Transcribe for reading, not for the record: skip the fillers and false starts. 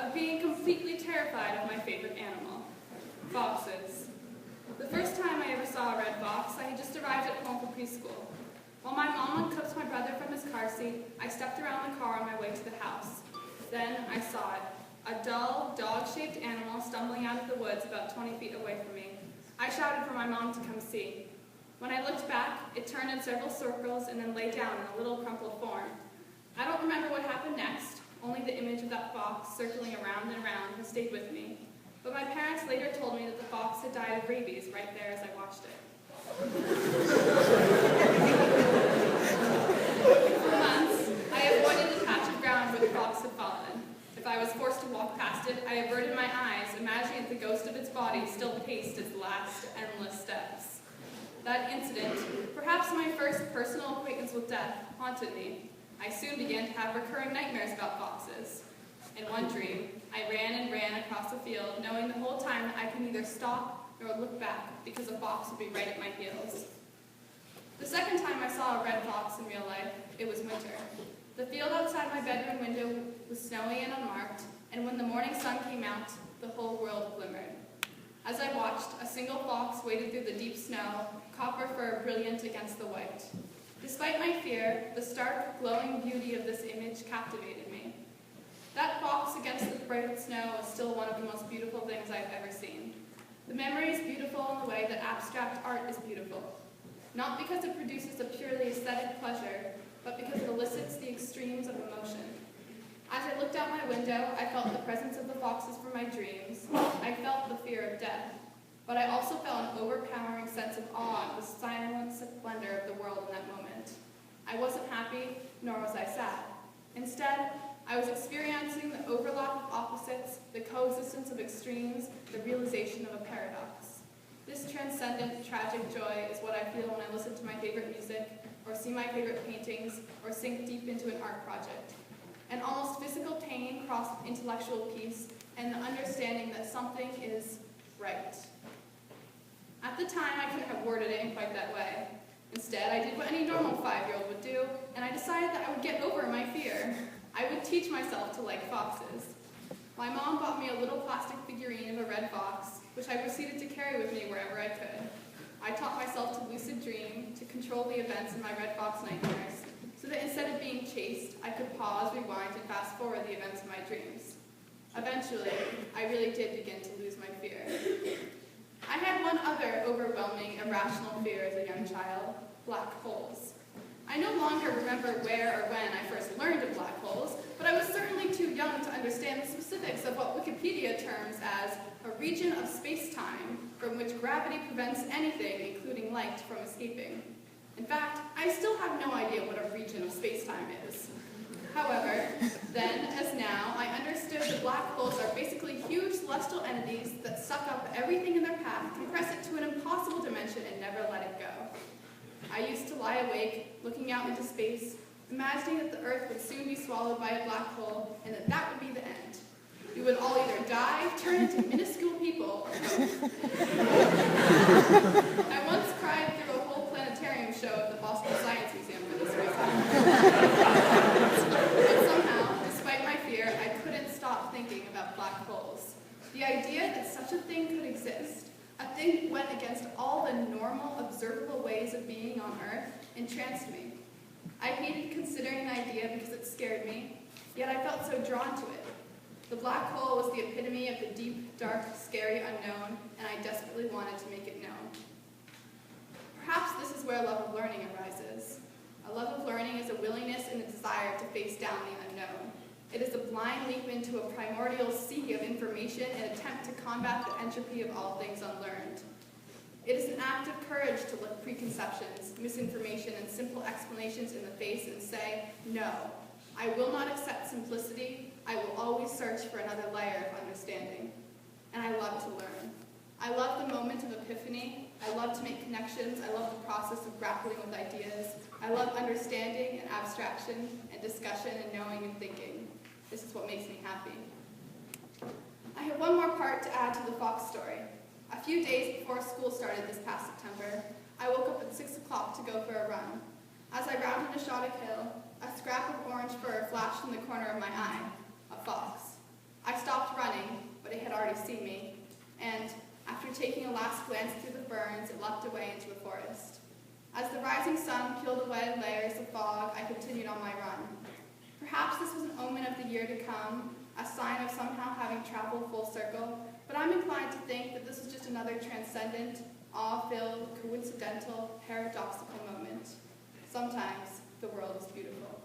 of being completely terrified of my favorite animal, foxes. The first time I ever saw a red fox, I had just arrived at home from preschool. While my mom uncuffed my brother from his car seat, I stepped around the car on my way to the house. Then I saw it, a dull, dog-shaped animal stumbling out of the woods about 20 feet away from me. I shouted for my mom to come see. When I looked back, it turned in several circles and then lay down in a little crumpled form. I don't remember what happened next, only the image of that fox circling around and around has stayed with me. But my parents later told me that the fox had died of rabies right there as I watched it. For months, I avoided the patch of ground where the fox had fallen. If I was forced to walk past it, I averted my eyes, imagining that the ghost of its body still paced its last endless steps. That incident, perhaps my first personal acquaintance with death, haunted me. I soon began to have recurring nightmares about foxes. In one dream, I ran and ran across the field, knowing the whole time that I could neither stop nor look back because a fox would be right at my heels. The second time I saw a red fox in real life, it was winter. The field outside my bedroom window was snowy and unmarked, and when the morning sun came out, the whole world glimmered. As I watched, a single fox waded through the deep snow, copper fur brilliant against the white. Despite my fear, the stark, glowing beauty of this image captivated me. That fox against the bright snow is still one of the most beautiful things I've ever seen. The memory is beautiful in the way that abstract art is beautiful. Not because it produces a purely aesthetic pleasure, but because it elicits the extremes of emotion. As I looked out my window, I felt the presence of the foxes from my dreams. I felt the fear of death. But I also felt an overpowering sense of awe at the silent splendor of the world in that moment. I wasn't happy, nor was I sad. Instead, I was experiencing the overlap of opposites, the coexistence of extremes, the realization of a paradox. This transcendent, tragic joy is what I feel when I listen to my favorite music, or see my favorite paintings, or sink deep into an art project. An almost physical pain crossed with intellectual peace, and the understanding that something is right. At the time, I couldn't have worded it in quite that way. Instead, I did what any normal 5-year-old would do, and I decided that I would get over my fear. I would teach myself to like foxes. My mom bought me a little plastic figurine of a red fox, which I proceeded to carry with me wherever I could. I taught myself to lucid dream, to control the events in my red fox nightmares, so that instead of being chased, I could pause, rewind, and fast forward the events of my dreams. Eventually, I really did begin to lose my fear. I had one other overwhelming, irrational fear as a young child: black holes. I no longer remember where or when I first learned of black holes, but I was certainly too young to understand the specifics of what Wikipedia terms as a region of space-time from which gravity prevents anything, including light, from escaping. In fact, I still have no idea what a region of space-time is. However, then as now, I understood that black holes are basically huge celestial entities that suck up everything in their path, compress it to an impossible dimension, and never let it go. I used to lie awake, looking out into space, imagining that the Earth would soon be swallowed by a black hole, and that would be the end. We would all either die, turn into minuscule people, or both. I once cried through a whole planetarium show at the Boston Science Museum for this reason. But somehow, despite my fear, I couldn't stop thinking about black holes. The idea that such a thing could exist, a thing that went against all the normal, observable ways of being on Earth, entranced me. I hated considering the idea because it scared me, yet I felt so drawn to it. The black hole was the epitome of the deep, dark, scary unknown, and I desperately wanted to make it known. Perhaps this is where love of learning arises. A love of learning is a willingness and a desire to face down the unknown. It is a blind leap into a primordial sea of information and attempt to combat the entropy of all things unlearned. It is an act of courage to look preconceptions, misinformation, and simple explanations in the face and say, no, I will not accept simplicity. I will always search for another layer of understanding. And I love to learn. I love the moment of epiphany. I love to make connections. I love the process of grappling with ideas. I love understanding and abstraction and discussion and knowing and thinking. This is what makes me happy. I have one more part to add to the fox story. A few days before school started this past September, I woke up at 6 o'clock to go for a run. As I rounded Neshodic Hill, a scrap of orange fur flashed in the corner of my eye. A fox. I stopped running, but it had already seen me, and after taking a last glance through the ferns, it leapt away into a forest. As the rising sun peeled away layers of fog, I continued on my run. Perhaps this was an omen of the year to come, a sign of somehow having traveled full circle, but I'm inclined to think that this was just another transcendent, awe-filled, coincidental, paradoxical moment. Sometimes the world is beautiful.